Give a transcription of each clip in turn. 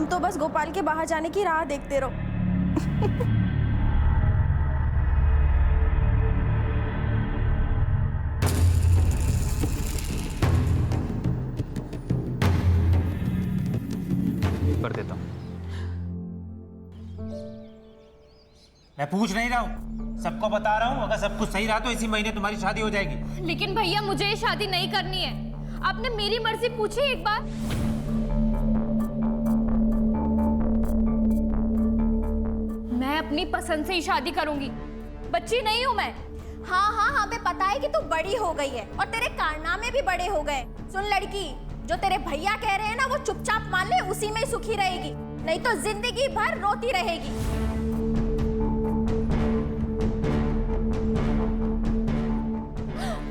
तुम तो बस गोपाल के बाहर जाने की राह देखते रहो। कर देता हूँ। मैं पूछ नहीं रहा हूँ, सबको बता रहा हूँ। अगर सब कुछ सही रहा तो इसी महीने तुम्हारी शादी हो जाएगी। लेकिन भैया मुझे ये शादी नहीं करनी है। आपने मेरी मर्जी पूछी एक बार? मैं अपनी पसंद से ही शादी करूंगी, बच्ची नहीं हूं मैं। हाँ हाँ, हमें पता है कि तू बड़ी हो गई है और तेरे कारनामे भी बड़े हो गए। सुन लड़की, जो तेरे भैया कह रहे हैं ना, वो चुपचाप मान ले, उसी में सुखी रहेगी, नहीं तो जिंदगी भर रोती रहेगी।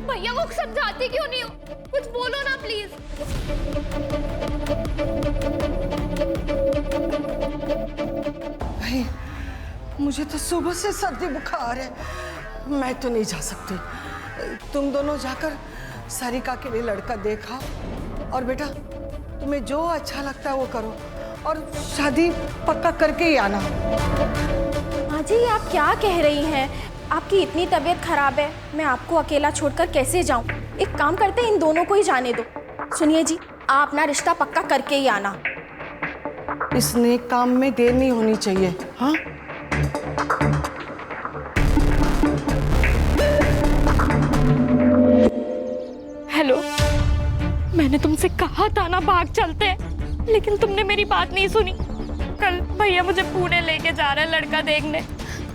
भैया वो समझाती क्यों नहीं हो? कुछ बोलो ना प्लीज। भाई, मुझे तो सुबह से सर्दी बुखार है, मैं तो नहीं जा सकती। तुम दोनों जाकर सारिका के लिए लड़का देखा, और बेटा तुम्हें जो अच्छा लगता है वो करो, और शादी पक्का करके ही आना। माँ जी, आप क्या कह रही हैं? आपकी इतनी तबीयत खराब है, मैं आपको अकेला छोड़कर कैसे जाऊं? एक काम करते हैं, इन दोनों को ही जाने दो। सुनिए जी, आप अपना रिश्ता पक्का करके ही आना। इस नेक काम में देर नहीं होनी चाहिए। हाँ, हेलो, मैंने तुमसे कहा था ना भाग चलते हैं, लेकिन तुमने मेरी बात नहीं सुनी। कल भैया मुझे पुणे लेके जा रहे हैं लड़का देखने।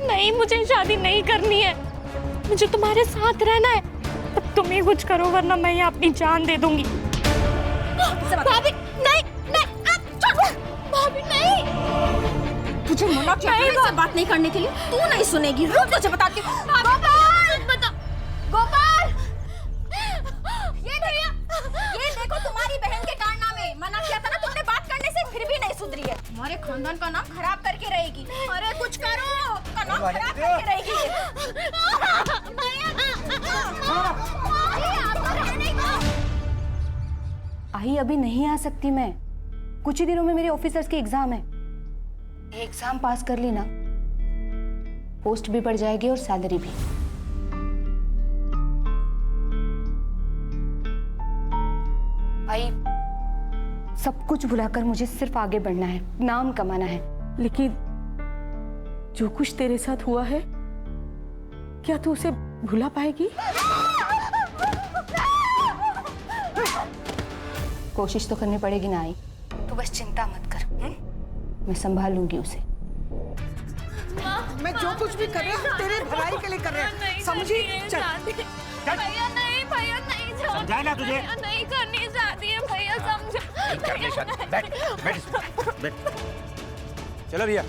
नहीं, मुझे शादी नहीं करनी है, मुझे तुम्हारे साथ रहना है। अब तुम ही कुछ करो, वरना मैं यहाँ अपनी जान दे दूंगी। भाभी नहीं, भाभी नहीं। तुझे मना किया था इससे बात नहीं करने के लिए, तू नहीं सुनेगी। रुक, तुझे बताती हूँ। गोपाल, ये देखो तुम्हारी बहन के कारनामे। मना किया था ना तुमने बात करने से, फिर भी नहीं सुधरी है। हमारे खानदान का नाम खराब करके रहेगी। अरे कुछ करो, का नाम खराब करके रहेगी। आई अभी नहीं आ सकती मैं, कुछ ही दिनों में मेरे ऑफिसर्स के एग्जाम है। ये एग्जाम पास कर ली ना, पोस्ट भी बढ़ जाएगी और सैलरी भी। आई, सब कुछ भुलाकर मुझे सिर्फ आगे बढ़ना है, नाम कमाना है। लेकिन जो कुछ तेरे साथ हुआ है, क्या तू उसे भुला पाएगी? कोशिश तो करनी पड़ेगी ना आई, तू बस चिंता मत कर। मैं संभाल लूंगी उसे। मैं जो कुछ भी कर रहा हूँ तेरे भलाई के लिए कर रहा हूँ, समझी? चल। भैया नहीं, भैया नहीं, समझाया ना तुझे? नहीं करनी शादी है भैया, समझो। करनी शादी। बैठ, बैठ, बैठ। चलो भैया।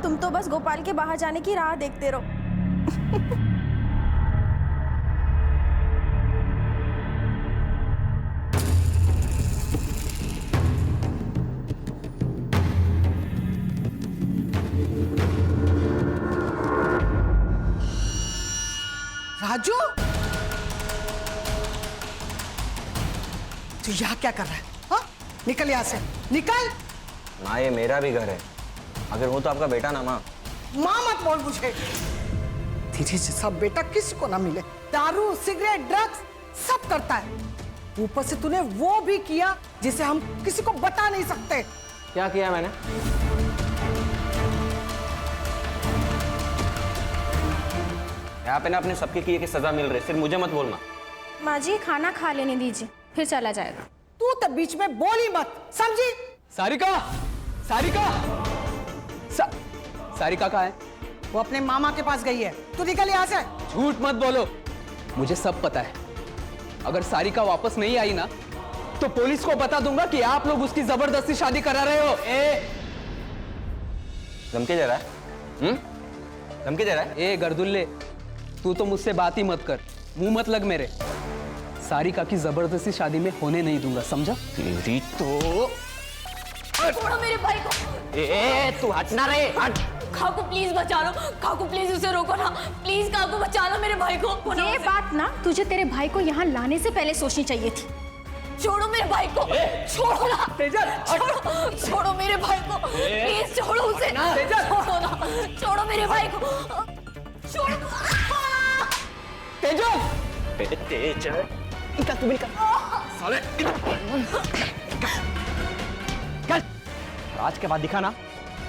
तुम तो बस गोपाल के बाहर जाने की राह देखते रहो। राजू, तू यहाँ क्या कर रहा है? हाँ? निकल यहाँ से, निकल। माँ, ये मेरा भी घर है, अगर वो तो आपका बेटा ना माँ। माँ मत बोल मुझे। तेरे जैसा बेटा किसी को ना मिले। दारू, सिगरेट, ड्रग्स सब करता है। ऊपर से तूने वो भी किया जिसे हम किसी को बता नहीं सकते। क्या किया मैंने? यहाँ पे ना अपने सबके किए की सजा मिल रही, सिर्फ मुझे मत बोलना। माँ जी खाना खा लेने दीजिए, फिर चला जाएगा। तू तो बीच में बोल ही मत, समझी? सारिका, सारिका, सारिका कहाँ है? वो अपने मामा के पास गई है। तू निकल यहाँ से। झूठ मत बोलो, मुझे सब पता है। अगर सारिका वापस नहीं आई ना तो पुलिस को बता दूंगा कि आप लोग उसकी जबरदस्ती शादी करा रहे हो। धमकी दे रहा है? धमकी दे रहा है? ए गर्दुल्ले, तू तो मुझसे बात ही मत कर, मुंह मत लग मेरे। सारिका की जबरदस्ती शादी में होने नहीं दूंगा, समझा? तेरी तो छोड़ो मेरे भाई को। तू हटना रे, हट। काकू प्लीज बचा लो, काकू प्लीज उसे रोको ना, प्लीज काकू बचा लो मेरे भाई को। ये बात ना तुझे तेरे भाई को यहाँ लाने से पहले सोचनी चाहिए थी। छोड़ो मेरे भाई को, छोड़ो ना, छोड़ो, छोड़ो मेरे भाई को, प्लीज छोड़ो उसे, छोड़ो ना, छोड़ो मेरे भाई को, छोड़ो। तेजल, तेजल, साले, आज के बाद दिखा ना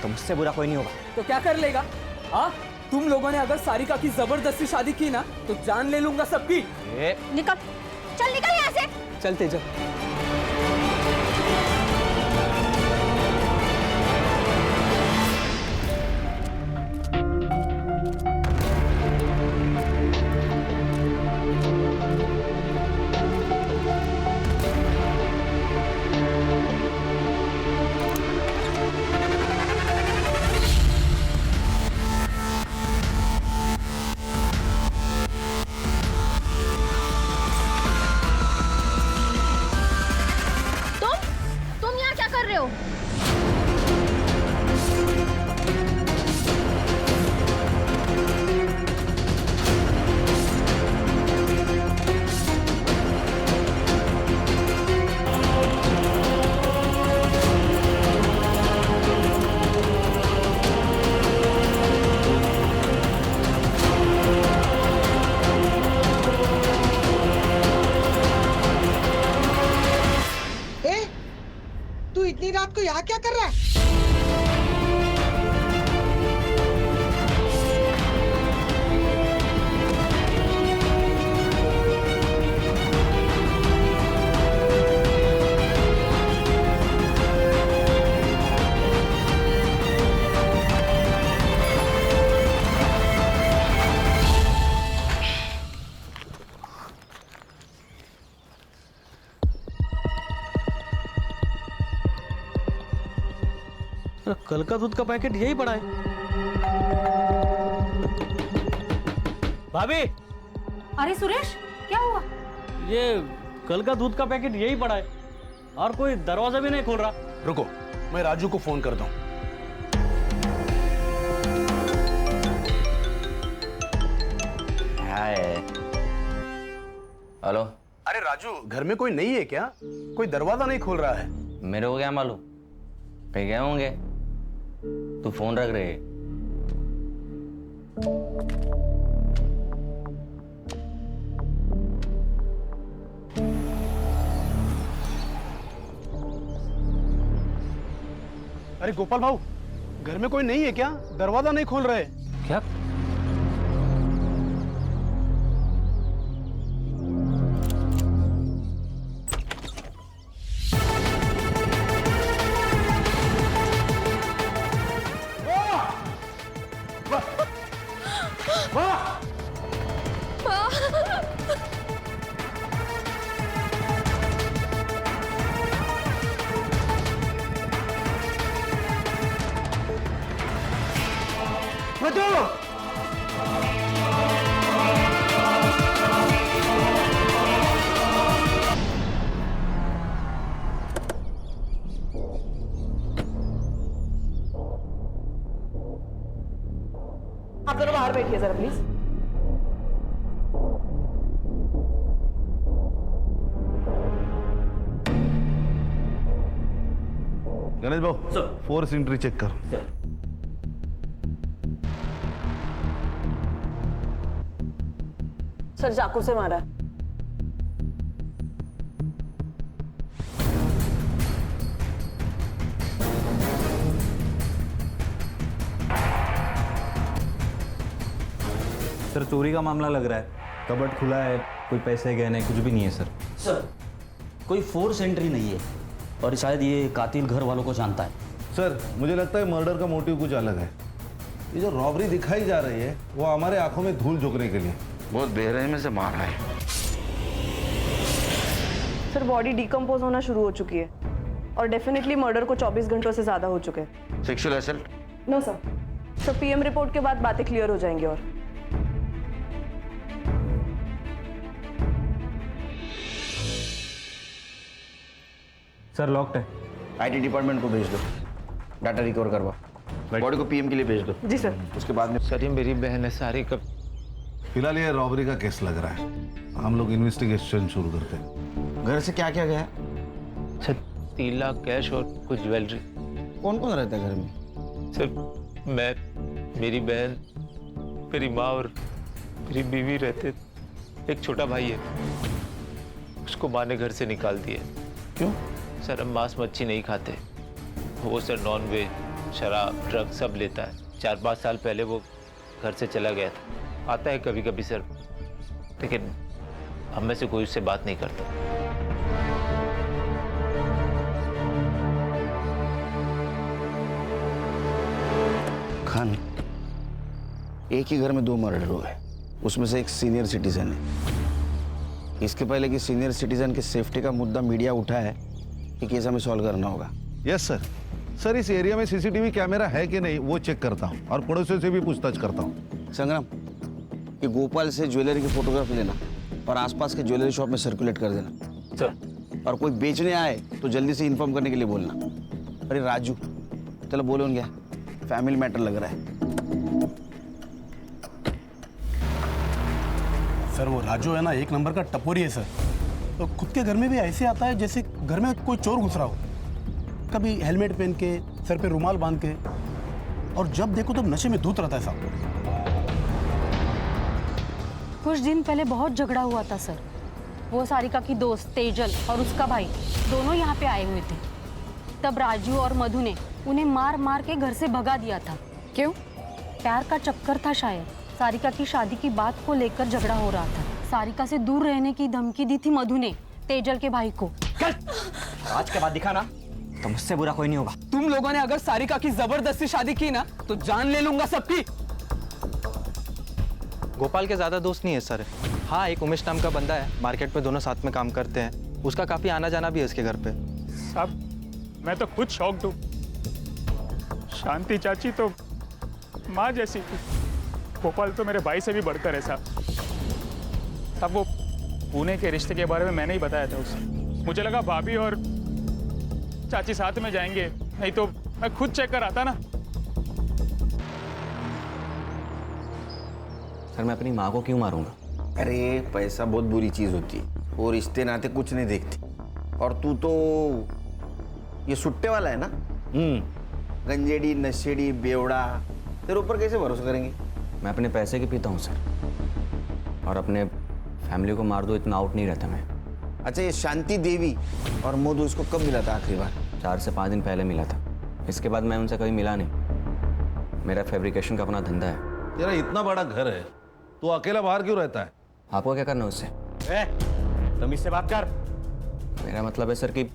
तो मुझसे बुरा कोई नहीं होगा। तो क्या कर लेगा? हाँ, तुम लोगों ने अगर सारिका की जबरदस्ती शादी की ना तो जान ले लूंगा सबकी। निकल, चल निकल यहाँ से। चल तेजल। तुम यहाँ क्या कर रहे हो? तू इतनी रात को यहाँ क्या कर रहा है? कल का दूध का पैकेट यही पड़ा है। भाभी, अरे सुरेश, क्या हुआ? ये कल का दूध का पैकेट यही पड़ा है और कोई दरवाजा भी नहीं खोल रहा। रुको, मैं राजू को फोन करता हूँ। हेलो। अरे राजू, घर में कोई नहीं है क्या? कोई दरवाजा नहीं खोल रहा है। मेरे को क्या मालूम, कहीं गए होंगे। तू फोन रख रहे। अरे गोपाल भाऊ, घर में कोई नहीं है क्या? दरवाजा नहीं खोल रहे। क्या? आप दोनों बाहर बैठिए जरा प्लीज। गणेश भाऊ, फोर्स एंट्री चेक कर। सर चाकू से मारा। सर चोरी का मामला लग रहा है। कबर्ड खुला है, कोई पैसे गहने कुछ भी नहीं है सर। सर कोई फोर्स एंट्री नहीं है और शायद ये कातिल घर वालों को जानता है। सर मुझे लगता है मर्डर का मोटिव कुछ अलग है। ये जो रॉबरी दिखाई जा रही है वो हमारे आंखों में धूल झोंकने के लिए बहुत बेरहमी से मार रहा है। सर बॉडी डिकम्पोज होना शुरू हो चुकी है और डेफिनेटली मर्डर को 24 घंटों से ज्यादा हो चुके हैं। Sexual assault? No sir. Sir PM report के बाद बातें क्लियर हो जाएंगी। और सर लॉक्ड है। आईटी डिपार्टमेंट को भेज दो, डाटा रिकवर करवा, बॉडी को पीएम के लिए भेज दो। जी सर। उसके बाद में सर ये मेरी बहन है सारी कब। फिलहाल ये रॉबरी का केस लग रहा है, हम लोग इन्वेस्टिगेशन शुरू करते हैं। घर से क्या क्या गया? सर 3 लाख कैश और कुछ ज्वेलरी। कौन कौन रहता है घर में? सर मैं, मेरी बहन, मेरी माँ और मेरी बीवी रहते। एक छोटा भाई है, उसको माँ ने घर से निकाल दिया। क्यों? सर हम मांस मच्छी नहीं खाते। वो सर नॉन वेज, शराब, ड्रग सब लेता है। 4-5 साल पहले वो घर से चला गया था। आता है कभी कभी सर, लेकिन हम में से कोई उससे बात नहीं करता। खान, एक ही घर में 2 मर्डर हुए, उसमें से एक सीनियर सिटीजन है। इसके पहले कि सीनियर सिटीजन की सेफ्टी का मुद्दा मीडिया उठा है, ये केस हमें सॉल्व करना होगा। Yes sir. सर इस एरिया में सीसीटीवी कैमरा है कि नहीं वो चेक करता हूँ और पड़ोसियों से भी पूछताछ करता हूँ। संग्राम, ये गोपाल से ज्वेलरी की फोटोग्राफी लेना और आसपास के ज्वेलरी शॉप में सर्कुलेट कर देना। सर। और कोई बेचने आए तो जल्दी से इन्फॉर्म करने के लिए बोलना। अरे राजू, चलो बोलो क्या, फैमिली मैटर लग रहा है। सर वो राजू है ना, एक नंबर का टपोरी है सर। तो खुद के घर में भी ऐसे आता है जैसे घर में कोई चोर घुस रहा हो। कभी हेलमेट पहन के, सर पे रुमाल बांध के, और जब देखो तो नशे में धूत रहता है साहब। कुछ दिन पहले बहुत झगड़ा हुआ था सर। वो सारिका की दोस्त तेजल और उसका भाई दोनों यहाँ पे आए हुए थे। तब राजू और मधु ने उन्हें मार मार के घर से भगा दिया था। क्यों? प्यार का चक्कर था शायद। सारिका की शादी की बात को लेकर झगड़ा हो रहा था। सारिका से दूर रहने की धमकी दी थी मधु ने तेजल के भाई को। आज के बाद दिखा ना तो मुझसे बुरा कोई नहीं होगा। तुम लोगों ने अगर सारिका की जबरदस्ती शादी की ना तो जान ले लूंगा सबकी। गोपाल के ज़्यादा दोस्त नहीं है सर। हाँ एक उमेश नाम का बंदा है, मार्केट में दोनों साथ में काम करते हैं। उसका काफ़ी आना जाना भी है उसके घर पे। साहब मैं तो खुद शॉक्ड हूँ। शांति चाची तो माँ जैसी थी, गोपाल तो मेरे भाई से भी बढ़कर है साहब। अब वो पुणे के रिश्ते के बारे में मैंने ही बताया था उसे। मुझे लगा भाभी और चाची साथ में जाएंगे, नहीं तो मैं खुद चेक कर आता ना। सर मैं अपनी माँ को क्यों मारूंगा? अरे पैसा बहुत बुरी चीज होती है, वो रिश्ते नाते कुछ नहीं देखती। और तू तो ये सुट्टे वाला है ना, गंजेड़ी नशेड़ी बेवड़ा, तेरे ऊपर कैसे भरोसा करेंगे? मैं अपने पैसे की पीता हूँ सर, और अपने फैमिली को मार दो इतना आउट नहीं रहता मैं। अच्छा ये शांति देवी और मधु इसको कब मिला था आखिरी बार? 4 से 5 दिन पहले मिला था। इसके बाद मैं उनसे कभी मिला नहीं। मेरा फैब्रिकेशन का अपना धंधा है। तेरा इतना बड़ा घर है, तू अकेला बाहर क्यों रहता है? आपको क्या करना उससे? तमीज से बात कर। मेरा मतलब है सर कि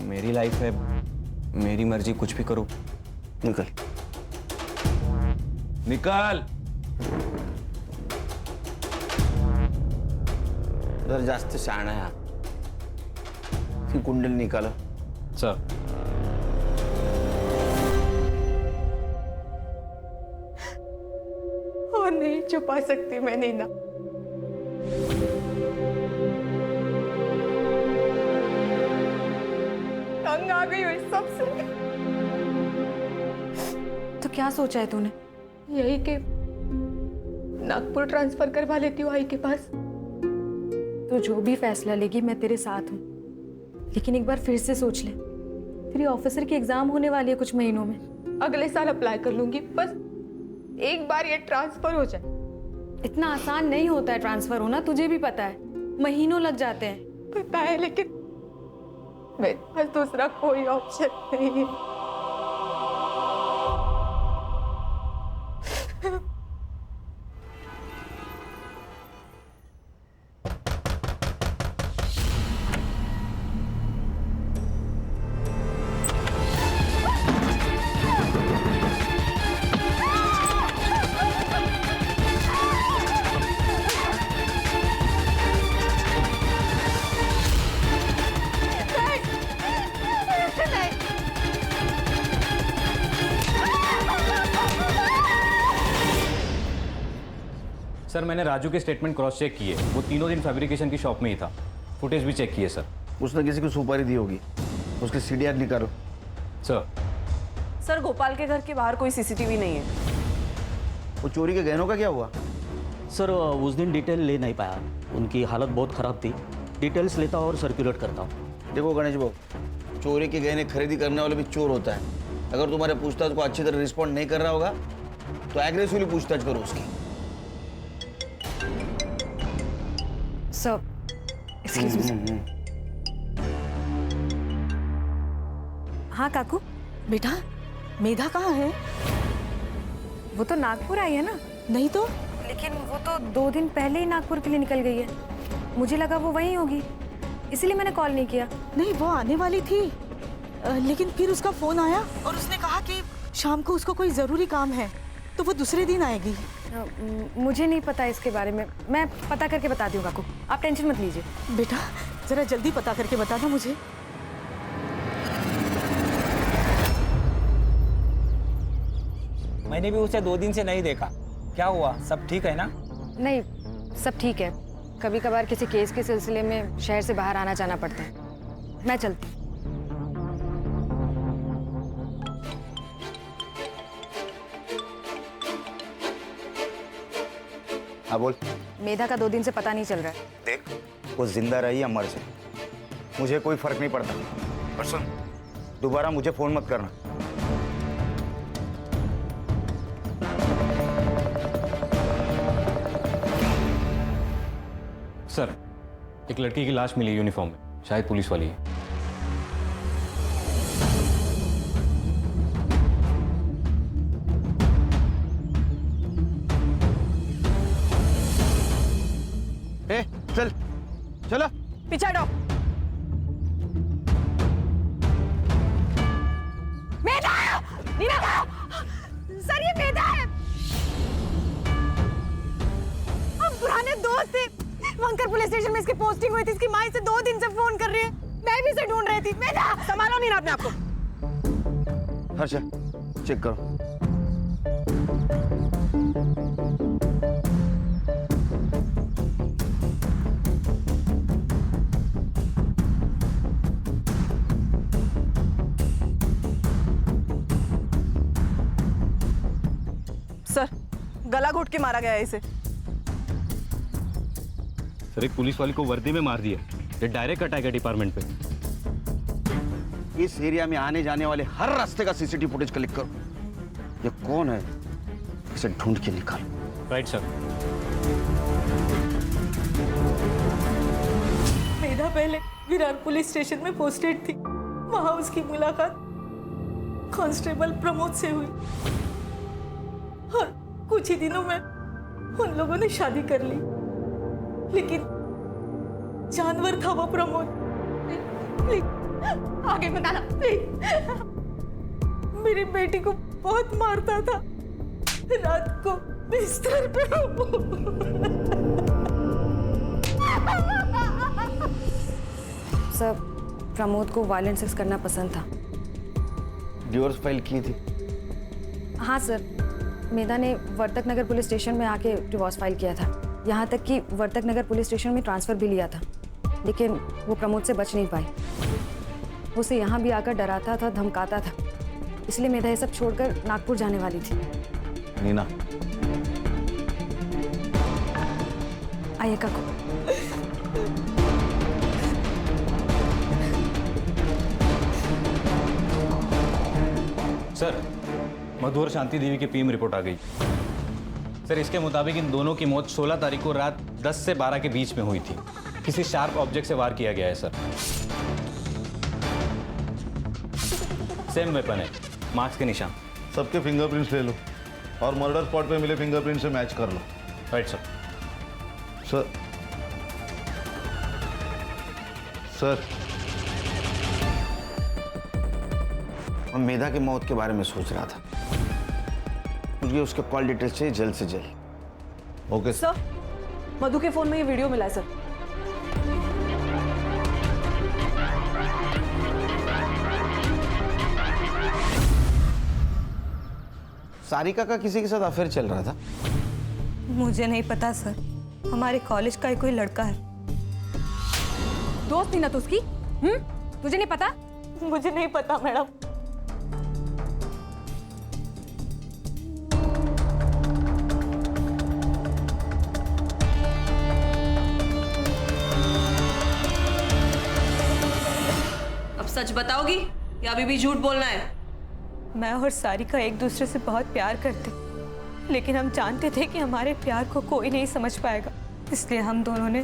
मेरी लाइफ है, मेरी मर्जी, कुछ भी करो। निकल निकाल। उधर जास्त शहाणा है, की कुंडल निकालो सर। और नहीं छुपा सकती मैं नीना। तंग आ गई हुई सबसे। तो क्या सोचा है तूने? यही के नागपुर ट्रांसफर करवा लेती हूँ आई के पास। तो जो भी फैसला लेगी मैं तेरे साथ हूँ, लेकिन एक बार फिर से सोच ले। तेरी ऑफिसर की एग्जाम होने वाली है कुछ महीनों में। अगले साल अप्लाई कर लूंगी, बस एक बार ये ट्रांसफर हो जाए। इतना आसान नहीं होता है ट्रांसफर होना, तुझे भी पता है, महीनों लग जाते हैं। पता है, लेकिन मेरे पास दूसरा कोई ऑप्शन नहीं है। सर मैंने राजू के स्टेटमेंट क्रॉस चेक किए, वो तीनों दिन फैब्रिकेशन की शॉप में ही था। फुटेज भी चेक किए सर। उसने किसी को सुपारी दी होगी, उसके सीडीआर निकालो। सर गोपाल के घर के बाहर कोई सीसीटीवी नहीं है। वो चोरी के गहनों का क्या हुआ? सर उस दिन डिटेल ले नहीं पाया, उनकी हालत बहुत ख़राब थी। डिटेल्स लेता और सर्कुलेट करता हूँ। देखो गणेश भाऊ, चोरी के गहने खरीदी करने वाले भी चोर होता है। अगर तुम्हारे पूछताछ को अच्छी तरह रिस्पॉन्ड नहीं कर रहा होगा तो एग्रेसिवली पूछताछ करो उसकी। Sir excuse me. हाँ काकू। बेटा मेधा कहाँ है? वो तो नागपुर आई है ना। नहीं तो? लेकिन वो तो 2 दिन पहले ही नागपुर के लिए निकल गई है। मुझे लगा वो वहीं होगी, इसलिए मैंने कॉल नहीं किया। नहीं, वो आने वाली थी, लेकिन फिर उसका फोन आया और उसने कहा कि शाम को उसको कोई ज़रूरी काम है, तो वो दूसरे दिन आएगी। मुझे नहीं पता इसके बारे में, मैं पता करके बता दूँ काकू, आप टेंशन मत लीजिए। बेटा जरा जल्दी पता करके बताना मुझे। मैंने भी उसे 2 दिन से नहीं देखा, क्या हुआ? सब ठीक है ना? नहीं, सब ठीक है। कभी कभार किसी केस के सिलसिले में शहर से बाहर आना जाना पड़ता है। मैं चलती। हाँ बोल। मेधा का 2 दिन से पता नहीं चल रहा है। देख, वो जिंदा रही या मर जाए मुझे कोई फर्क नहीं पड़ता, पर सुन, दोबारा मुझे फोन मत करना। सर एक लड़की की लाश मिली यूनिफॉर्म में, शायद पुलिस वाली है। चल चलो पीछे हटो। मेधा! नीना! सर ये मेधा है। हम पुराने दोस्त थे। वंकर पुलिस स्टेशन में इसकी पोस्टिंग हुई थी। इसकी माँ इसे 2 दिन से फोन कर रही है। मैं भी इसे ढूंढ रही थी। मेधा! संभालो नीना अपने आप को। हर्षा चेक करो। सर गला घोट के मारा गया है इसे। सर एक पुलिस वाली को वर्दी में मार दिया, ये डायरेक्ट अटैक है डिपार्टमेंट पे। इस एरिया में आने जाने वाले हर रास्ते का सीसीटीवी फुटेज कलेक्ट करो। ये कौन है इसे ढूंढ के निकालो। Right sir. मेधा पहले विरार पुलिस स्टेशन में पोस्टेड थी। वहां उसकी मुलाकात कांस्टेबल प्रमोद से हुई और कुछ ही दिनों में उन लोगों ने शादी कर ली। लेकिन जानवर था वो प्रमोद। प्लीज आगे बताना प्लीज। मेरी बेटी को बहुत मारता था, रात को बिस्तर पे। सर प्रमोद को वायलेंट सेक्स करना पसंद था। डिवोर्स फाइल की थी? हाँ सर, मेधा ने वर्तक नगर पुलिस स्टेशन में आके डिवोर्स फाइल किया था। यहाँ तक कि वर्तक नगर पुलिस स्टेशन में ट्रांसफ़र भी लिया था, लेकिन वो प्रमोद से बच नहीं पाई। वो उसे यहाँ भी आकर डराता था, धमकाता था, इसलिए मेधा ये सब छोड़कर नागपुर जाने वाली थी। नीना आइए काकू। सर मधु और शांति देवी की पीएम रिपोर्ट आ गई। सर इसके मुताबिक इन दोनों की मौत 16 तारीख को रात 10 से 12 के बीच में हुई थी। किसी शार्प ऑब्जेक्ट से वार किया गया है सर। सेम वेपन है, मार्क्स के निशान। सबके फिंगरप्रिंट्स ले लो और मर्डर स्पॉट पे मिले फिंगरप्रिंट से मैच कर लो। Right sir. सर सर मैं मेधा की मौत के बारे में सोच रहा था। मुझे उसके कॉल डिटेल्स चाहिए जल्द से जल्द। ओके सर, मधु के फोन में ये वीडियो मिला है सर। सारिका का किसी के साथ अफेयर चल रहा था? मुझे नहीं पता सर, हमारे कॉलेज का ही कोई लड़का है। दोस्त थी ना तो उसकी? तुझे नहीं पता? मुझे नहीं पता मैडम। अब सच बताओगी या अभी भी झूठ बोलना है? मैं और सारिका एक दूसरे से बहुत प्यार करते, लेकिन हम जानते थे कि हमारे प्यार को कोई नहीं समझ पाएगा, इसलिए हम दोनों ने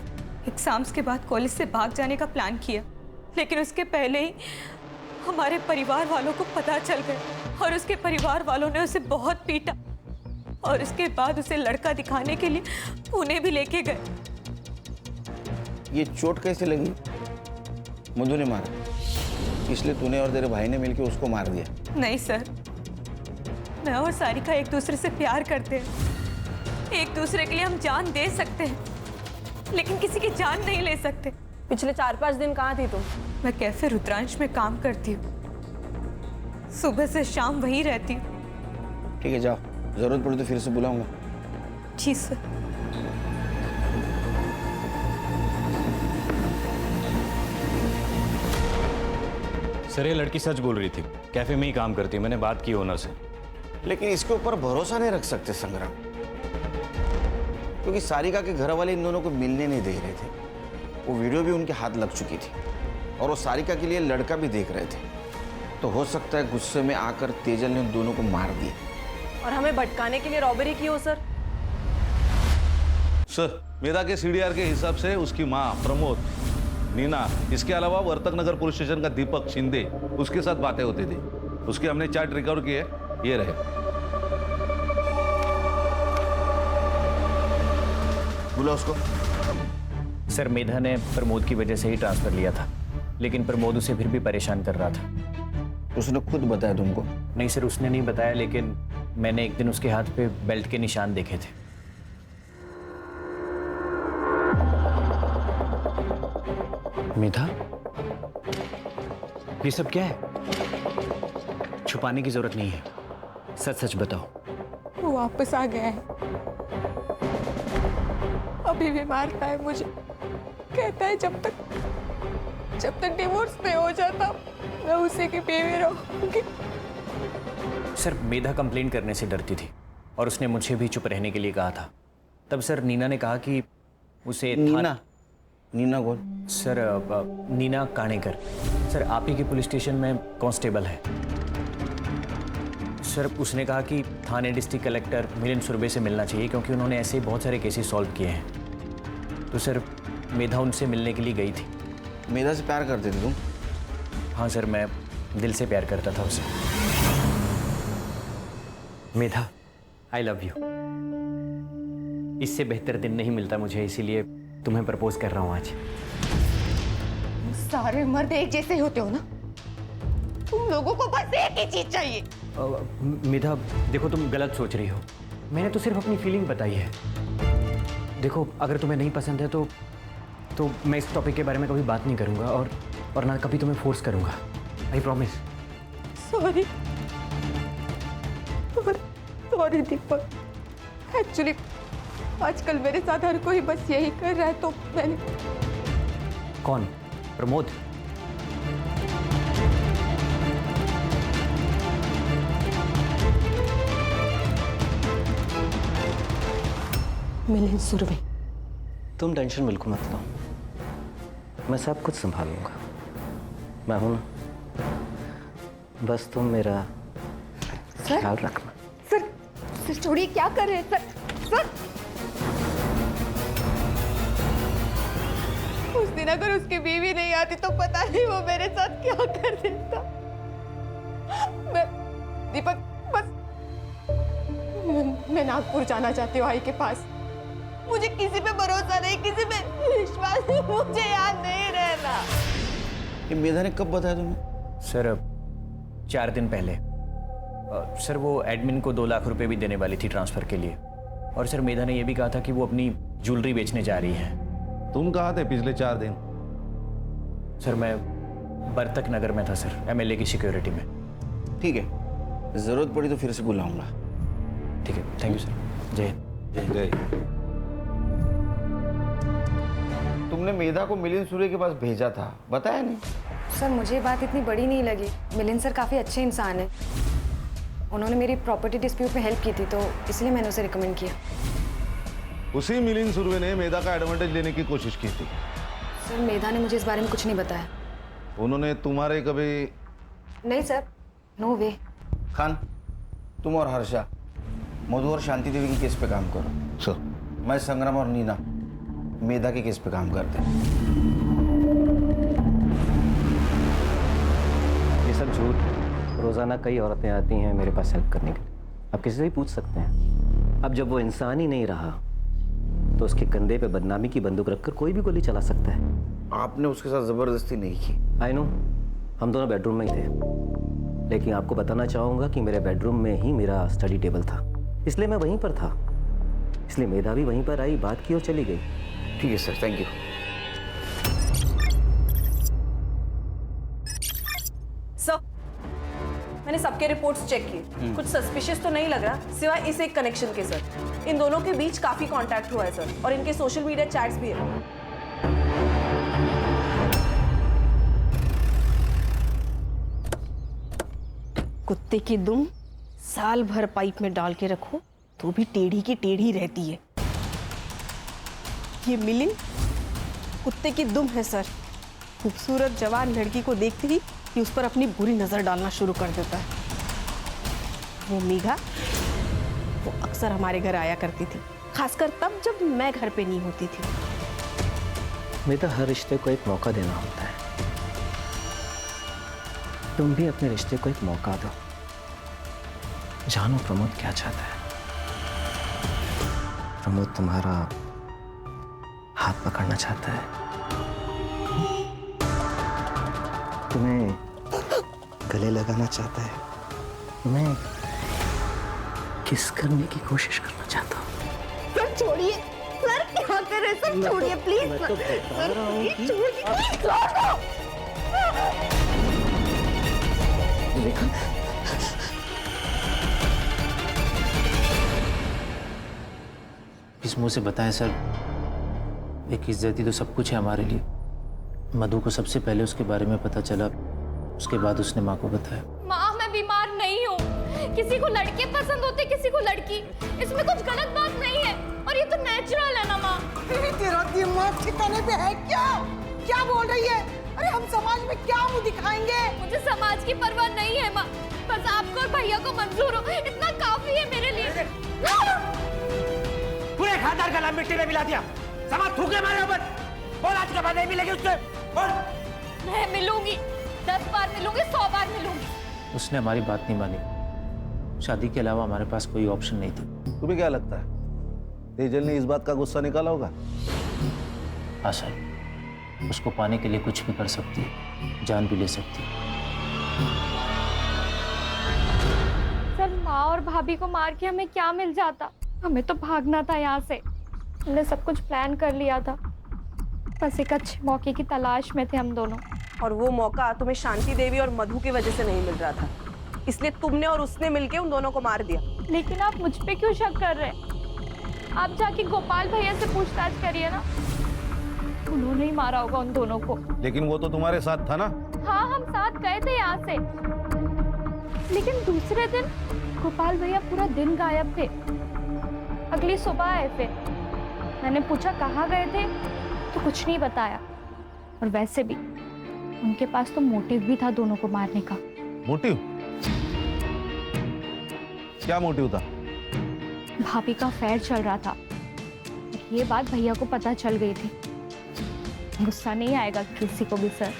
एग्जाम्स के बाद कॉलेज से भाग जाने का प्लान किया। लेकिन उसके पहले ही हमारे परिवार वालों को पता चल गया और उसके परिवार वालों ने उसे बहुत पीटा और उसके बाद उसे लड़का दिखाने के लिए पुणे भी लेके गए। ये चोट कैसे लगी? मधु ने मारा, इसलिए तूने और तेरे भाई ने मिलकर उसको मार दिया? नहीं सर, मैं और सारिका एक दूसरे से प्यार करते हैं। एक दूसरे के लिए हम जान दे सकते हैं, लेकिन किसी की जान नहीं ले सकते। पिछले 4-5 दिन कहाँ थी तुम? मैं कैफे रुद्रांश में काम करती हूँ, सुबह से शाम वहीं रहती हूँ। ठीक है जाओ, जरूरत पड़ी तो फिर से बुलाऊंगा। जी सर। सर ये लड़की सच बोल रही थी, कैफे में ही काम करती है, मैंने बात की ओनर से। लेकिन इसके ऊपर भरोसा नहीं रख सकते संग्राम, क्योंकि सारिका के घर वाले इन दोनों को मिलने नहीं दे रहे थे। वो वीडियो भी उनके हाथ लग चुकी थी और वो सारिका के लिए लड़का भी देख रहे थे। तो हो सकता है गुस्से में आकर तेजल ने उन दोनों को मार दिया और हमें भटकाने के लिए रॉबरी की हो सर। सर मेधा के सीडीआर के हिसाब से उसकी माँ प्रमोद, नीना, इसके अलावा वर्तक नगर पुलिस स्टेशन का दीपक शिंदे उसके साथ बातें होती थी। उसके हमने चार्ट रिकवर किए, ये रहे। बोला उसको। सर मेधा ने प्रमोद की वजह से ही ट्रांसफर लिया था, लेकिन प्रमोद उसे फिर भी परेशान कर रहा था। उसने खुद बताया तुमको? नहीं सर, उसने नहीं बताया, लेकिन मैंने एक दिन उसके हाथ पे बेल्ट के निशान देखे थे। मेधा, ये सब क्या है? छुपाने की जरूरत नहीं है, सच सच बताओ। वो वापस आ गया है, अभी भी मारता है मुझे। कहता है जब तक डिवोर्स नहीं हो जाता मैं उसी की बीवी रहूंगी। सर मेधा कंप्लेन करने से डरती थी और उसने मुझे भी चुप रहने के लिए कहा था। तब सर नीना ने कहा कि उसे नीना कौन? सर नीना काणेकर, सर आप ही के पुलिस स्टेशन में कांस्टेबल है। सर उसने कहा कि थाने डिस्ट्रिक्ट कलेक्टर मिलिंद सुरभे से मिलना चाहिए, क्योंकि उन्होंने ऐसे बहुत सारे केसेस सॉल्व किए हैं। तो सर मेधा उनसे मिलने के लिए गई थी। मेधा से प्यार करते थे तुम? हाँ सर, मैं दिल से प्यार करता था उसे। मेधा, आई लव यू। इससे बेहतर दिन नहीं मिलता मुझे, इसीलिए तुम्हें प्रपोज कर रहा हूँ आज। सारे मर्द एक जैसे होते हो ना, तुम लोगों को बस एक ही चीज चाहिए। मेधा देखो, तुम गलत सोच रही हो। मैंने तो सिर्फ अपनी फीलिंग बताई है। देखो अगर तुम्हें नहीं पसंद है तो मैं इस टॉपिक के बारे में कभी बात नहीं करूंगा और ना कभी तुम्हें फोर्स करूंगा। I promise. Sorry Deepak, actually आजकल मेरे साथ हर कोई बस यही कर रहा है, तो मैंने। कौन? प्रमोद? मिलिंद सुरभि। तुम टेंशन बिल्कुल मत लो, मैं सब कुछ संभाल लूंगा। मैं हूं ना, बस तुम मेरा ख्याल रखना। सर छोड़िए, क्या कर रहे हैं सर? सर उस दिन अगर उसकी बीवी नहीं आती तो पता नहीं वो मेरे साथ क्या कर देता। मैं दीपक बस मैं नागपुर जाना चाहती हूँ आई के पास। मुझे किसी पे भरोसा नहीं, किसी पे विश्वास नहीं, मुझे यहाँ नहीं रहना। ये मेधा ने कब बताया तुम्हें? सर 4 दिन पहले। सर वो एडमिन को 2 लाख रुपए भी देने वाली थी ट्रांसफर के लिए। और सर मेधा ने यह भी कहा था कि वो अपनी ज्वेलरी बेचने जा रही है। तुम कहाँ थे पिछले 4 दिन? सर मैं बर्तक नगर में था सर, एमएलए की सिक्योरिटी में। ठीक है, जरूरत पड़ी तो फिर से बुलाऊंगा। ठीक है, थैंक यू सर। जय हिंद। जय। तुमने मेधा को मिलिंद सूर्य के पास भेजा था, बताया नहीं? सर मुझे ये बात इतनी बड़ी नहीं लगी। मिलिंद सर काफ़ी अच्छे इंसान हैं। उन्होंने मेरी प्रॉपर्टी डिस्प्यूट में हेल्प की थी तो इसलिए मैंने उसे रिकमेंड किया। उसी मिलिंद सुर्वे ने मेधा का एडवांटेज लेने की कोशिश की थी। सर मेधा ने मुझे इस बारे में कुछ नहीं बताया। उन्होंने तुम्हारे कभी? नहीं सर, नो वे। खान, तुम और हर्षा मधु और शांति देवी के केस पे काम करो। सर। मैं संग्राम और नीना मेधा के केस पे काम करते हैं। ये सब झूठ है। रोज़ाना कई औरतें आती हैं मेरे पास हेल्प करने के लिए। आप किसी से भी पूछ सकते हैं। अब जब वो इंसान ही नहीं रहा तो उसके कंधे पे बदनामी की बंदूक रखकर कोई भी गोली चला सकता है। आपने उसके साथ जबरदस्ती नहीं की। आई नो, हम दोनों बेडरूम में ही थे, लेकिन आपको बताना चाहूँगा कि मेरे बेडरूम में ही मेरा स्टडी टेबल था, इसलिए मैं वहीं पर था। इसलिए मेधा भी वहीं पर आई, बात की और चली गई। ठीक है सर, थैंक यू। सर मैंने सबके रिपोर्ट्स चेक किए, कुछ सस्पिशियस तो नहीं लग रहा सिवाय इस एक कनेक्शन के। सर इन दोनों के बीच काफी कांटेक्ट हुआ है सर, और इनके सोशल मीडिया चैट्स भी है। कुत्ते की दुम साल भर पाइप में डाल के रखो तो भी टेढ़ी की टेढ़ी रहती है। ये मिलिंद कुत्ते की दुम है सर। खूबसूरत जवान लड़की को देखते ही कि उस पर अपनी बुरी नजर डालना शुरू कर देता है। वो मेघा, वो अक्सर हमारे घर आया करती थी, खासकर तब जब मैं घर पे नहीं होती थी। मेरा हर रिश्ते को एक मौका देना होता है। तुम भी अपने रिश्ते को एक मौका दो। जानो प्रमोद क्या चाहता है। प्रमोद तुम्हारा हाथ पकड़ना चाहता है, तुम्हें गले लगाना चाहता है, तुम्हें किस करने की कोशिश करना चाहता हूँ। सर छोड़िए, सर क्या कर रहे हैं सर, छोड़िए प्लीज। मैं तो बता रहा हूँ कि इस मुंह से बताएं सर, एक इज्जती तो सब कुछ है हमारे लिए। मधु को सबसे पहले उसके बारे में पता चला, उसके बाद उसने माँ को बताया। माँ मैं बीमार नहीं हूँ, किसी को लड़के पसंद होते किसी को लड़की, इसमें कुछ गलत बात नहीं है और ये तो नेचुरल है ना माँ। तेरा दिमाग ठिकाने पे है क्या? क्या बोल रही है? अरे हम समाज में क्या मुंह दिखाएंगे? मुझे समाज की परवाह नहीं है माँ, बस आपको और भैया को मंजूर हो इतना काफी है मेरे लिए। पूरे खानदान का नाम मिट्टी में मिला दिया, समाज थूके मारे ऊपर। बोल आज के बाद नहीं मिलेगी उससे, बोल। मैं मिलूंगी, 10 बार मिलूंगी, 100 बार मिलूंगी। उसने हमारी बात नहीं मानी, शादी के अलावा हमारे पास कोई ऑप्शन नहीं था। तुम्हें क्या लगता है तेजल ने इस बात का गुस्सा निकाला होगा? हाँ सर, उसको पाने के लिए कुछ भी कर सकती है, जान भी ले सकती है। सर माँ और भाभी को मार के हमें क्या मिल जाता? हमें तो भागना था यहाँ से। हमने सब कुछ प्लान कर लिया था, बस एक अच्छे मौके की तलाश में थे हम दोनों। और वो मौका तुम्हें शांति देवी और मधु की वजह से नहीं मिल रहा था, इसलिए तुमने और उसने मिलके उन दोनों को मार दिया। लेकिन आप मुझ पे क्यों शक कर रहे हैं? आप जाके गोपाल भैया से पूछताछ करिए ना, उन्होंने ही मारा होगा उन दोनों को। लेकिन वो तो तुम्हारे साथ था ना? हाँ हम साथ गए थे यहाँ से, लेकिन दूसरे दिन गोपाल भैया पूरा दिन गायब थे। अगली सुबह आए थे, मैंने पूछा कहाँ गए थे तो कुछ नहीं बताया। और वैसे भी उनके पास तो मोटिव भी था दोनों को मारने का। मोटिव? क्या मोटिव था? भाभी का अफेयर चल रहा था। ये बात भैया को पता चल गई थी। गुस्सा नहीं आएगा किसी को भी सर।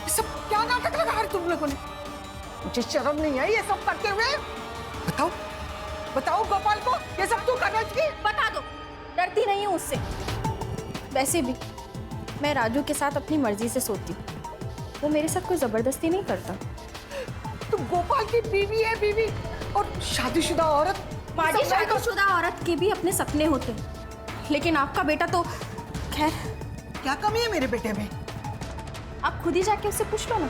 सब क्या नाटक लगा है तुम लोगों ने? मुझे शर्म नहीं आई ये सब करते हुए? बताओ बताओ गोपाल को ये सब तू कर रही थी? बता दो, डरती नहीं हूँ उससे। वैसे भी मैं राजू के साथ अपनी मर्जी से सोती हूँ, वो मेरे साथ कोई जबरदस्ती नहीं करता। तू गोपाल की बीवी है, बीवी और शादीशुदा औरत। माजी, शादीशुदा औरत के भी अपने सपने होते हैं, लेकिन आपका बेटा तो खैर। क्या कमी है मेरे बेटे में? आप खुद ही जाके उससे पूछ लो ना।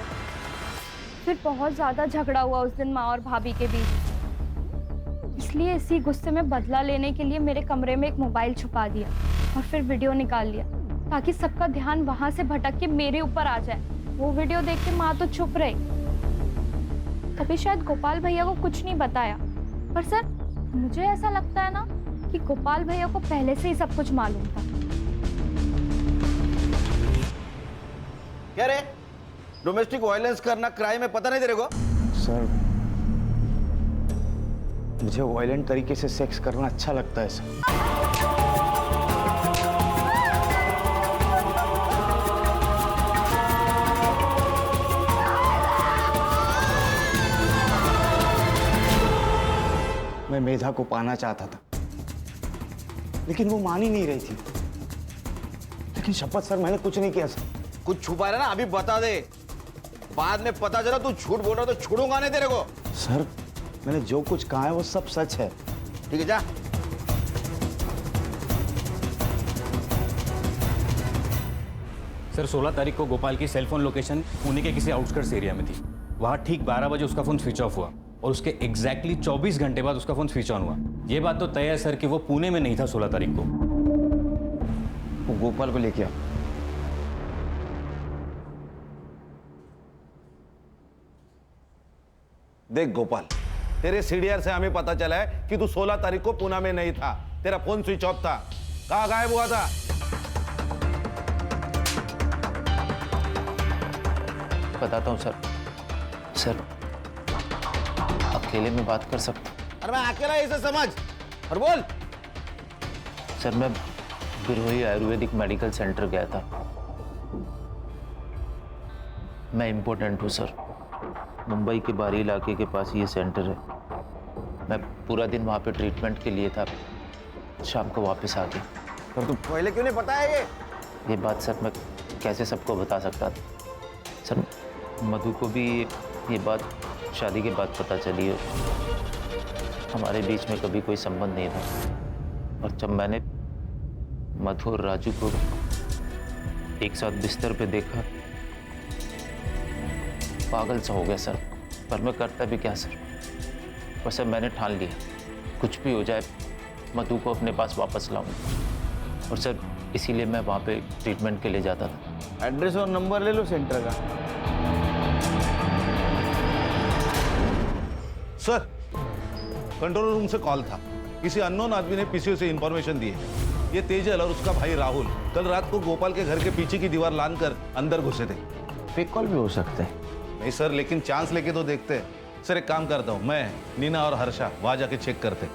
फिर बहुत ज्यादा झगड़ा हुआ उस दिन माँ और भाभी के बीच, इसलिए इसी गुस्से में बदला लेने के लिए मेरे कमरे में एक मोबाइल छुपा दिया और फिर वीडियो निकाल लिया, ताकि सबका ध्यान वहां से भटक के मेरे ऊपर आ जाए। वो वीडियो देख के माँ तो चुप रही, तभी शायद गोपाल भैया को कुछ नहीं बताया। पर सर, मुझे ऐसा लगता है ना कि गोपाल भैया को पहले से ही सब कुछ मालूम था। क्या रे, डोमेस्टिक वायलेंस करना क्राइम है, पता नहीं तेरे को? सर, मुझे वायलेंट तरीके से सेक्स करना अच्छा लगता है सर। मैं मेधा को पाना चाहता था, लेकिन वो मान ही नहीं रही थी। लेकिन शपथ सर, मैंने कुछ नहीं किया सर। कुछ छुपा रहा ना, अभी बता दे, बाद में पता चला तू झूठ बोल रहा तो छोड़ूंगा नहीं तेरे को। सर, मैंने जो कुछ कहा है वो सब सच है। ठीक है, जा। सर, 16 तारीख को गोपाल की सेलफोन लोकेशन पुणे के किसी आउटस्कर्ट्स एरिया में थी। वहाँ ठीक 12 बजे उसका फोन स्विच ऑफ हुआ और उसके एग्जैक्टली 24 घंटे बाद उसका फोन स्विच ऑन हुआ। ये बात तो तय है सर कि वो पुणे में नहीं था 16 तारीख को। वो गोपाल को लेके आ। देख गोपाल, तेरे सीडीआर से हमें पता चला है कि तू 16 तारीख को पुणे में नहीं था, तेरा फोन स्विच ऑफ था। कहाँ गायब हुआ था? बताता हूँ सर। सर, अकेले में बात कर सकता? अरे मैं अकेला इसे समझ और बोल। सर, मैं बिरोही आयुर्वेदिक मेडिकल सेंटर गया था। मैं इम्पोर्टेंट हूँ सर। मुंबई के बाहरी इलाके के पास ये सेंटर है। मैं पूरा दिन वहाँ पे ट्रीटमेंट के लिए था, शाम को वापस आ गया। पर तू पहले क्यों नहीं बताया ये बात सर मैं कैसे सबको बता सकता था? सर, मधु को भी ये बात शादी के बाद पता चली है। हमारे बीच में कभी कोई संबंध नहीं था, और जब मैंने मधु और राजू को एक साथ बिस्तर पे देखा, पागल सा हो गया सर। पर मैं करता भी क्या सर? वैसे मैंने ठान लिया, कुछ भी हो जाए मधु को अपने पास वापस लाऊंगा। और सर, इसीलिए मैं वहाँ पे ट्रीटमेंट के लिए जाता था। एड्रेस और नंबर ले लो सेंटर का। सर, कंट्रोल रूम से कॉल था। किसी अननोन आदमी ने पीसीओ से इंफॉर्मेशन दी है। ये तेजल और उसका भाई राहुल कल रात को गोपाल के घर के पीछे की दीवार लांघकर अंदर घुसे थे। फेक कॉल भी हो सकते हैं। नहीं सर, लेकिन चांस लेके तो देखते हैं। सर, एक काम करता हूँ, मैं, नीना और हर्षा वहां जाके चेक करते।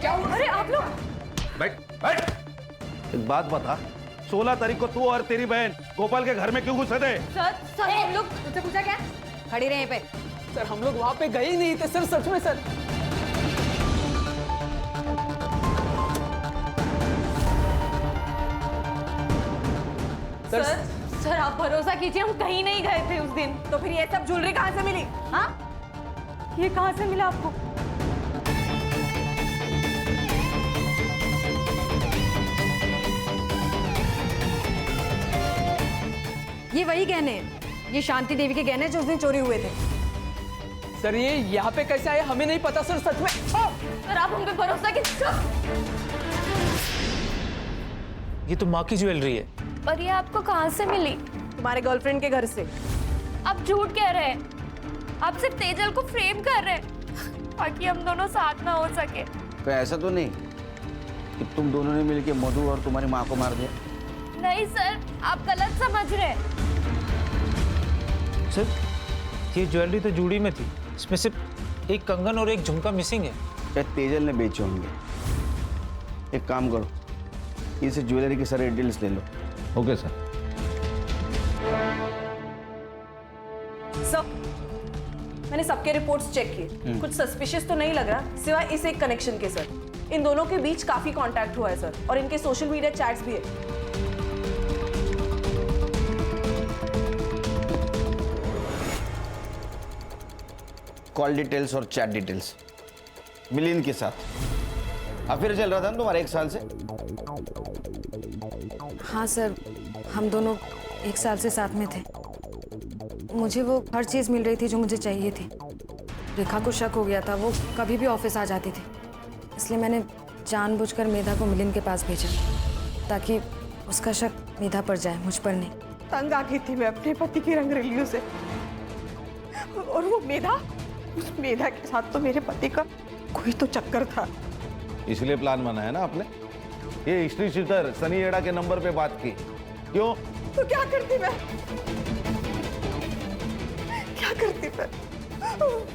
क्या हुआ? अरे आप लोग बैठ बैठ। एक बात बता, 16 तारीख को तू और तेरी बहन गोपाल के घर में क्यों घुसे थे? सर हम लोग तुझसे पूछा क्या? खड़ी रहे पे। सर, हम लोग वहां पे गए ही नहीं थे सर, सच में सर। सर आप भरोसा कीजिए, हम कहीं नहीं गए थे उस दिन। तो फिर ये सब ज्वेलरी कहाँ से मिली? हाँ, ये कहाँ से मिला आपको? ये वही गहने हैं, ये शांति देवी के गहने जो उस दिन चोरी हुए थे। सर, ये यहाँ पे कैसे आए हमें नहीं पता सर, सच में। सर, आप हम पे भरोसा ये तो माँ की ज्वेलरी है। पर ये आपको कहाँ से मिली? तुम्हारे गर्लफ्रेंड के घर से। आप झूठ कह रहे हैं। आप सिर्फ तेजल को फ्रेम कर रहे हैं ताकि हम दोनों साथ ना हो सके। तो ऐसा तो नहीं कि तुम दोनों ने मिलकर मधु और तुम्हारी माँ को मार दिया? नहीं सर, आप गलत समझ रहे हैं। सर, ये ज्वेलरी तो जूड़ी में थी, इसमें सिर्फ एक कंगन और एक झुमका मिसिंग है। शायद तेजल ने बेचे होंगे। एक काम करो, इनसे ज्वेलरी की सारी डिटेल्स ले लो। Okay sir. सर, मैंने सबके रिपोर्ट्स चेक किए, कुछ सस्पिशियस तो नहीं लग रहा सिवाय इस एक कनेक्शन के सर। इन दोनों के बीच काफी कांटेक्ट हुआ है सर, और इनके सोशल मीडिया चैट्स भी है। कॉल डिटेल्स और चैट डिटेल्स मिलिंद के साथ अफेयर चल रहा था ना तुम्हारा 1 साल से? हाँ सर, हम दोनों 1 साल से साथ में थे। मुझे वो हर चीज़ मिल रही थी जो मुझे चाहिए थी। रेखा को शक हो गया था, वो कभी भी ऑफिस आ जाती थी, इसलिए मैंने जानबूझकर मेधा को मिलिंद के पास भेजा ताकि उसका शक मेधा पर जाए, मुझ पर नहीं। तंग आ गई थी मैं अपने पति की रंगरेलियों से, और वो मेधा, उस मेधा के साथ तो मेरे पति का कोई तो चक्कर था। इसलिए प्लान बनाया ना आपने? ये हिस्ट्री शीटर सनी एडा के नंबर पे बात की क्यों? तो क्या करती मैं, क्या करती मैं?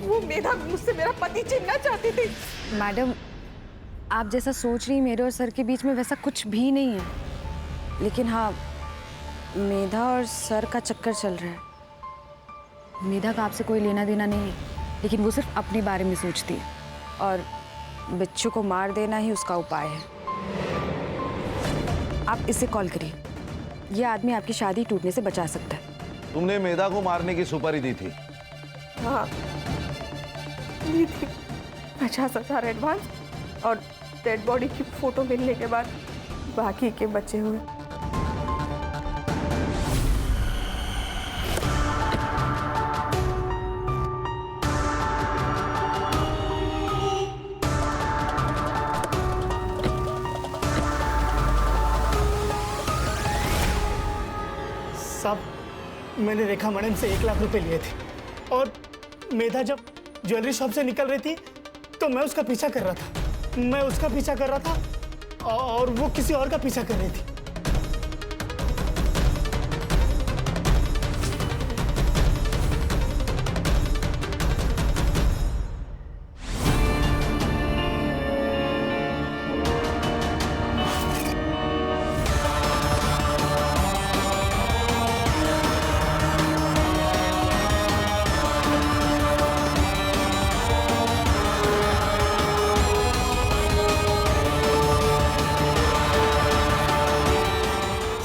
वो मेधा मुझसे मेरा पति छीनना चाहती थी। मैडम, आप जैसा सोच रही मेरे और सर के बीच में वैसा कुछ भी नहीं है, लेकिन हाँ, मेधा और सर का चक्कर चल रहा है। मेधा का आपसे कोई लेना देना नहीं है, लेकिन वो सिर्फ अपने बारे में सोचती है, और बिच्छू को मार देना ही उसका उपाय है। आप इसे कॉल करिए, ये आदमी आपकी शादी टूटने से बचा सकता है। तुमने मेधा को मारने की सुपारी दी थी? हाँ, दी थी। 50,000 एडवांस, और डेड बॉडी की फोटो मिलने के बाद बाकी के बचे हुए। साहब, मैंने रेखा मैडम से 1 लाख रुपए लिए थे, और मेधा जब ज्वेलरी शॉप से निकल रही थी तो मैं उसका पीछा कर रहा था। मैं उसका पीछा कर रहा था और वो किसी और का पीछा कर रही थी।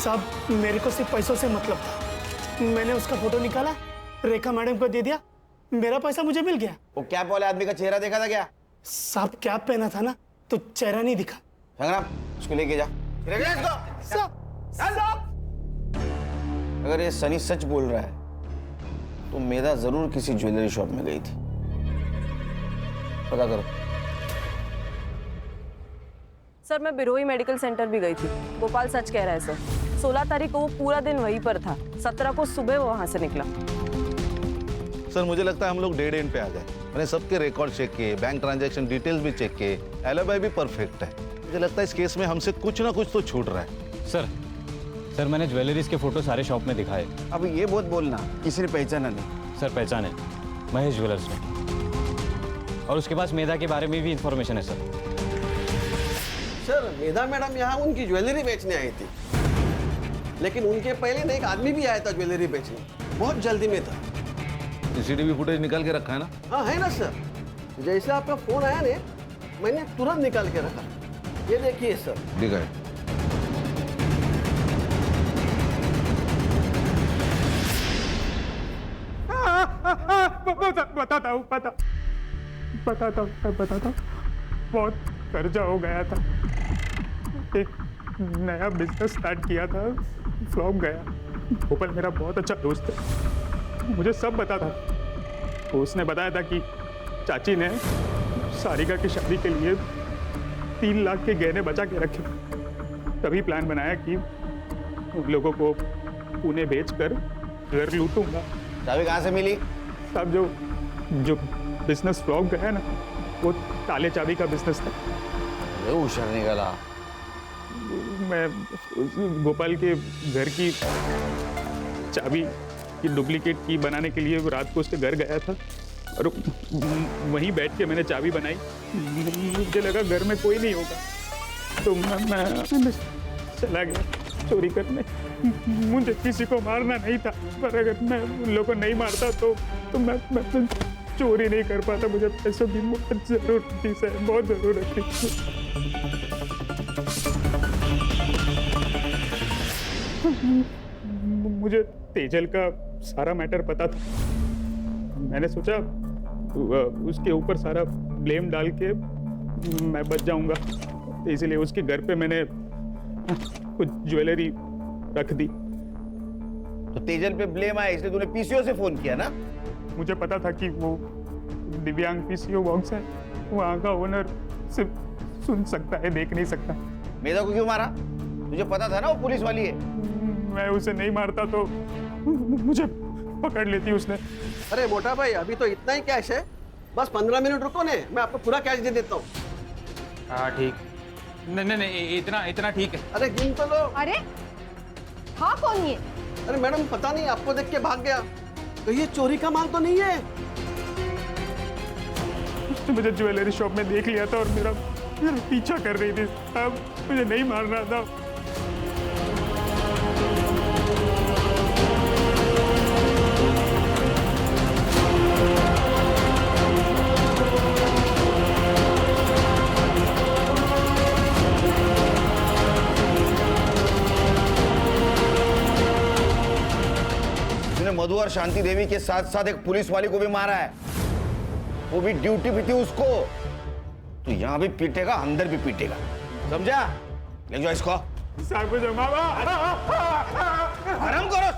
साहब, मेरे को सिर्फ पैसों से मतलब था। मैंने उसका फोटो निकाला, रेखा मैडम को दे दिया, मेरा पैसा मुझे मिल गया। वो कैप वाले आदमी का चेहरा देखा था क्या? साहब, कैप पहना था ना, तो चेहरा नहीं दिखा। संग्राम, उसको लेके जा। अगर ये सनी सच बोल रहा है तो मेधा जरूर किसी ज्वेलरी शॉप में गई थी। पता करो। सर, मैं बिरोई मेडिकल सेंटर भी गई थी। गोपाल सच कह रहा है सर, 16 तारीख को वो पूरा दिन वहीं पर था, 17 को सुबह वो वहां से निकला। सर, मुझे लगता है हम लोग डेड एंड पे आ गए। मैंने सबके रिकॉर्ड चेक किए, बैंक ट्रांजैक्शन डिटेल्स भी चेक किए, एलिबाई भी परफेक्ट है। मुझे लगता है इस केस में हमसे कुछ ना कुछ तो छूट रहा है। सर, मैंने ज्वेलरीज के फोटो सारे शॉप में दिखाए। अब ये बहुत बोलना, किसी ने पहचाना नहीं? सर, पहचाने, महेश ज्वेलर्स में, और उसके पास मेधा के बारे में भी इंफॉर्मेशन है सर। सर, मेधा मैडम यहाँ उनकी ज्वेलरी बेचने आई थी, लेकिन उनके पहले ना एक आदमी भी आया था ज्वेलरी बेचने, बहुत जल्दी में था। सीसीटीवी फुटेज निकाल के रखा है ना? हाँ, है ना सर। जैसे आपका फोन आया ने, मैंने तुरंत निकाल के रखा। ये देखिए सर। दिखा है। बताता हूँ बहुत कर्जा हो गया था। एक नया बिजनेस स्टार्ट किया था, फ्लॉप गया। गोपाल मेरा बहुत अच्छा दोस्त है, मुझे सब बता था। उसने बताया था कि चाची ने सारिका की शादी के लिए 3 लाख के गहने बचा के रखे। तभी प्लान बनाया कि उन लोगों को पुणे बेचकर घर लूटूंगा। चाबी कहाँ से मिली? सब जो जो बिजनेस फ्लॉप गया ना, वो ताले चाबी का बिजनेस था। होशियार निकला। मैं गोपाल के घर की चाबी की डुप्लीकेट की बनाने के लिए रात को उसके घर गया था और वहीं बैठ के मैंने चाबी बनाई। मुझे लगा घर में कोई नहीं होगा तो मैं चला गया चोरी करने। मुझे किसी को मारना नहीं था, पर अगर मैं उन लोगों को नहीं मारता तो मैं चोरी नहीं कर पाता। मुझे पैसों की बहुत जरूरत थी सर, बहुत जरूरत थी। मुझे तेजल का सारा मैटर पता था। मैंने सोचा उसके ऊपर सारा ब्लेम डाल के मैं बच जाऊंगा, इसलिए उसके घर पे मैंने कुछ ज्वेलरी रख दी। तो तेजल पे ब्लेम आया इसलिए तूने पीसीओ से फोन किया ना? मुझे पता था कि वो दिव्यांग पीसीओ बॉक्स है, वहाँ का ओनर सिर्फ सुन सकता है, देख नहीं सकता। मेधा को क्यों मारा? तुझे पता था ना वो पुलिस वाली है। मैं उसे नहीं मारता तो मुझे पकड़ लेती उसने। अरे मोटा भाई, अभी तो इतना ही कैश है, बस 15 मिनट रुको ने, मैं आपको पूरा कैश दे देता हूँ। हाँ ठीक, नहीं इतना ठीक है। अरे गिन तो लो। अरे हाँ, कौन ये? अरे मैडम पता नहीं, आपको देख के भाग गया। तो ये चोरी का माल तो नहीं है? उसने मुझे ज्वेलरी शॉप में देख लिया था और मेरा पीछा कर रही थी। अब मुझे नहीं मारना था। मधु और शांति देवी के साथ साथ एक पुलिस वाली को भी मारा है, वो भी ड्यूटी पे थी उसको। तो यहाँ भी पीटेगा, अंदर भी पीटेगा, समझा? ले जाओ इसको। आराम करो।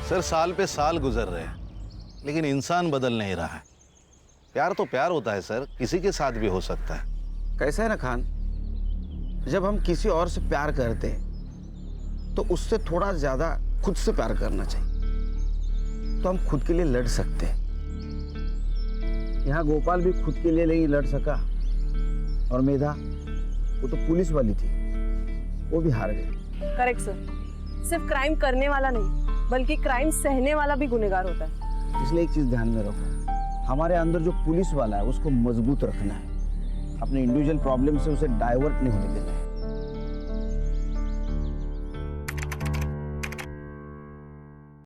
सर साल पे साल गुजर रहे हैं लेकिन इंसान बदल नहीं रहा है। प्यार तो प्यार होता है सर, किसी के साथ भी हो सकता है। कैसा है ना खान, जब हम किसी और से प्यार करते हैं तो उससे थोड़ा ज्यादा खुद से प्यार करना चाहिए, तो हम खुद के लिए लड़ सकते हैं। यहाँ गोपाल भी खुद के लिए नहीं लड़ सका और मेधा, वो तो पुलिस वाली थी, वो भी हार गई। करेक्ट सर, सिर्फ क्राइम करने वाला नहीं बल्कि क्राइम सहने वाला भी गुनहगार होता है। इसलिए एक चीज ध्यान में रखो, हमारे अंदर जो पुलिस वाला है उसको मजबूत रखना है, अपने इंडिविजुअल प्रॉब्लम से उसे डाइवर्ट नहीं होने देना है।